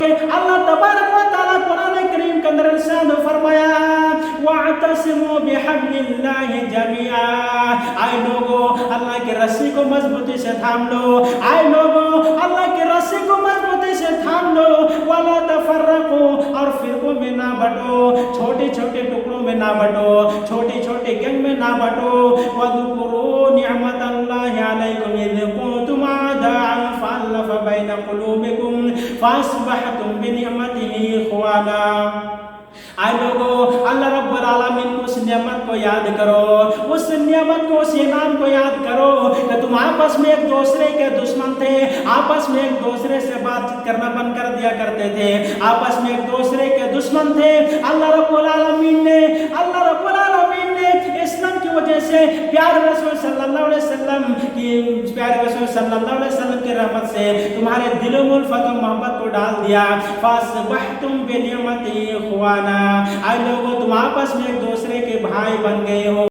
اللہ تبارک و تعالیٰ قرآن کریم کے اندر ارشاد فرمایا وَاعْتَصِمُوا بِحَبْلِ اللَّهِ جَمِيعًا، آئے لوگو اللہ کی رسی کو مضبوطی سے تھام لو، آئے لوگو اللہ کی رسی کو مضبوطی سے تھام لو، وَلَا تَفَرَّقُوا، اور فرقوں میں نہ بٹو، چھوٹے چھوٹے ٹکڑوں میں نہ بٹو، چھوٹی چھوٹی گنگ میں نہ بٹو، وَاذْكُرُوا نِعْمَةَ اللَّهِ عَلَيْكُمْ إِذْ كُنتُمْ أَعْدَاءً فَأَلَّفَ بَيْنَ قُلُوبِكُمْ فَأَصْبَحْتُمْ بِنِعْمَتِهِ إِخْوَانًا۔ آئے لوگو اللہ رب العالمین کو اس نعمت کو یاد کرو، اس نعمت کو، اس انعام کو یاد کرو کہ تم آپس میں ایک دوسرے کے دشمن تھے، آپس میں ایک دوسرے سے بات چیت کرنا بند کر دیا کرتے تھے، آپس میں ایک دوسرے کے دشمن تھے۔ اللہ رب العالمین نے اسلام کی وجہ سے پیارے رسول صلی اللہ علیہ وسلم کی رحمت سے تمہارے دلوں میں الفت و محبت کو ڈال دیا۔ فَأَصْبَحْتُمْ بِنِعْمَتِهِ إِخْوَانًا، آئے لوگو تم آپس میں ایک دوسرے کے بھائی بن گئے ہو۔